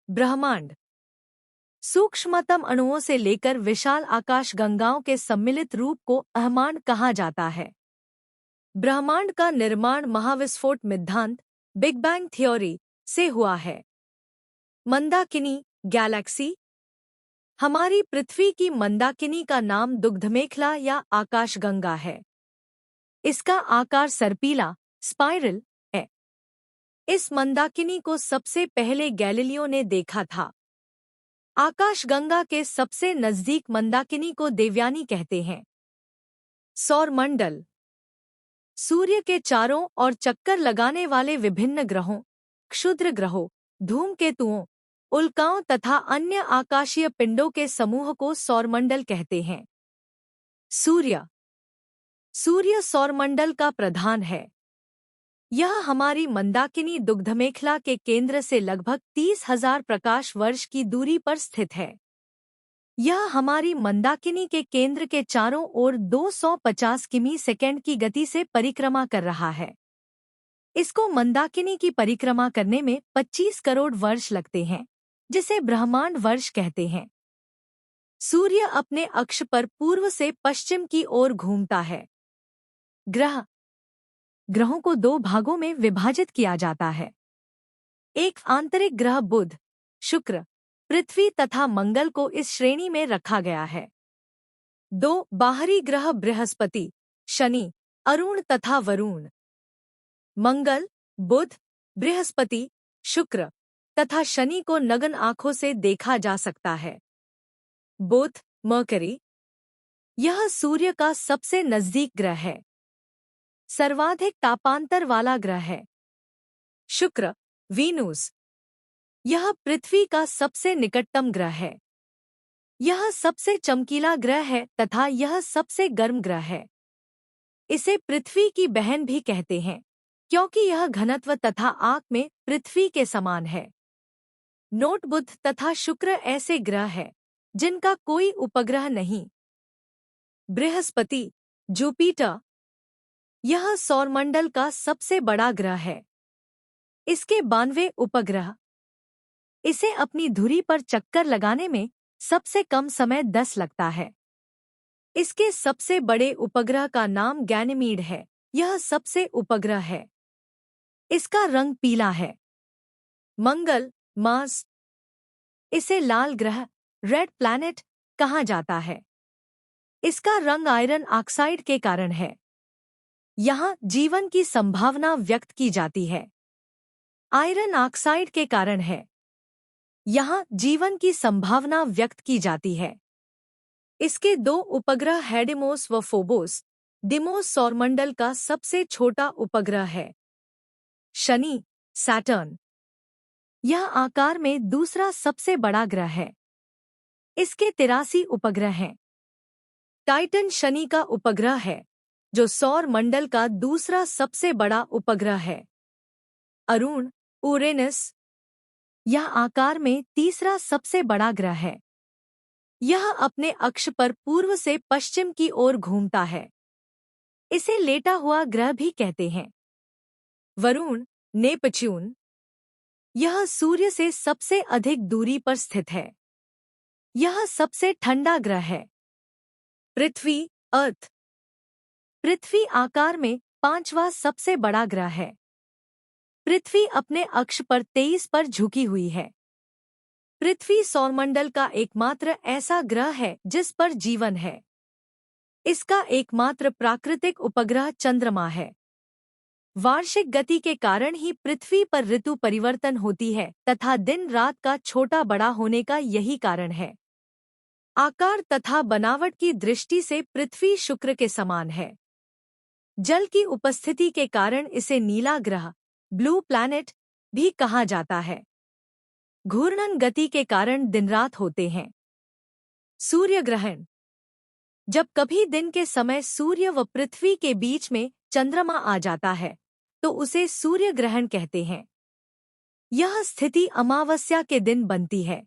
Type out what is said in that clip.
ब्रह्मांड सूक्ष्मतम अणुओं से लेकर विशाल आकाशगंगाओं के सम्मिलित रूप को ब्रह्मांड कहा जाता है। ब्रह्मांड का निर्माण महाविस्फोट सिद्धांत बिग बैंग थ्योरी से हुआ है। मंदाकिनी गैलेक्सी। हमारी पृथ्वी की मंदाकिनी का नाम दुग्धमेखला या आकाशगंगा है। इसका आकार सर्पीला स्पाइरल है। इस मंदाकिनी को सबसे पहले गैलीलियो ने देखा था। आकाशगंगा के सबसे नजदीक मंदाकिनी को देवयानी कहते हैं। सौरमंडल सूर्य के चारों ओर चक्कर लगाने वाले विभिन्न ग्रहों, क्षुद्र ग्रहों, धूमकेतुओं, उल्काओं तथा अन्य आकाशीय पिंडों के समूह को सौरमंडल कहते हैं। सूर्य सौरमंडल का प्रधान है। यह हमारी मंदाकिनी दुग्धमेखला के केंद्र से लगभग 30,000 प्रकाश वर्ष की दूरी पर स्थित है। यह हमारी मंदाकिनी के केंद्र के चारों ओर 250 किमी सेकंड की गति से परिक्रमा कर रहा है। इसको मंदाकिनी की परिक्रमा करने में 25 करोड़ वर्ष लगते हैं, जिसे ब्रह्मांड वर्ष कहते हैं। सूर्य अपने अक्ष पर पूर्व से पश्चिम की ओर घूमता है। ग्रहों को दो भागों में विभाजित किया जाता है। एक आंतरिक ग्रह बुध, शुक्र, पृथ्वी तथा मंगल को इस श्रेणी में रखा गया है। दो बाहरी ग्रह बृहस्पति, शनि, अरुण तथा वरुण। मंगल, बुध, बृहस्पति, शुक्र तथा शनि को नग्न आंखों से देखा जा सकता है। बुध, मरकरी, यह सूर्य का सबसे नजदीक ग्रह है। सर्वाधिक तापांतर वाला ग्रह है। शुक्र, वीनूस, यह पृथ्वी का सबसे निकटतम ग्रह है। यह सबसे चमकीला ग्रह है तथा यह सबसे गर्म ग्रह है। इसे पृथ्वी की बहन भी कहते हैं, क्योंकि यह घनत्व तथा आंक में पृथ्वी के समान है। नोट बुध तथा शुक्र ऐसे ग्रह हैं जिनका कोई उपग्रह नहीं। बृहस्पति, जुपिटर, यह सौरमंडल का सबसे बड़ा ग्रह है। इसके 92 उपग्रह। इसे अपनी धुरी पर चक्कर लगाने में सबसे कम समय 10 लगता है। इसके सबसे बड़े उपग्रह का नाम गैनीमीड है। यह सबसे उपग्रह है। इसका रंग पीला है। मंगल, मार्स, इसे लाल ग्रह, रेड प्लैनेट कहा जाता है। इसका रंग आयरन ऑक्साइड के कारण है। यहाँ जीवन की संभावना व्यक्त की जाती है। आयरन ऑक्साइड के कारण है। यहाँ जीवन की संभावना व्यक्त की जाती है। इसके दो उपग्रह हैं डिमोस व फोबोस। डिमोस सौरमंडल का सबसे छोटा उपग्रह है। शनि, सैटर्न, यह आकार में दूसरा सबसे बड़ा ग्रह है। इसके 83 उपग्रह हैं। टाइटन शनि का उपग्रह है, जो सौर मंडल का दूसरा सबसे बड़ा उपग्रह है। अरुण, यूरेनस, यह आकार में तीसरा सबसे बड़ा ग्रह है। यह अपने अक्ष पर पूर्व से पश्चिम की ओर घूमता है। इसे लेटा हुआ ग्रह भी कहते हैं। वरुण, नेपच्यून, यह सूर्य से सबसे अधिक दूरी पर स्थित है। यह सबसे ठंडा ग्रह है। पृथ्वी, अर्थ, पृथ्वी आकार में 5वां सबसे बड़ा ग्रह है। पृथ्वी अपने अक्ष पर 23 पर झुकी हुई है। पृथ्वी सौरमंडल का एकमात्र ऐसा ग्रह है जिस पर जीवन है। इसका एकमात्र प्राकृतिक उपग्रह चंद्रमा है। वार्षिक गति के कारण ही पृथ्वी पर ऋतु परिवर्तन होती है तथा दिन रात का छोटा बड़ा होने का यही कारण है। आकार तथा बनावट की दृष्टि से पृथ्वी शुक्र के समान है। जल की उपस्थिति के कारण इसे नीला ग्रह, ब्लू प्लैनेट भी कहा जाता है। घूर्णन गति के कारण दिन रात होते हैं। सूर्य ग्रहण, जब कभी दिन के समय सूर्य व पृथ्वी के बीच में चंद्रमा आ जाता है तो उसे सूर्य ग्रहण कहते हैं। यह स्थिति अमावस्या के दिन बनती है।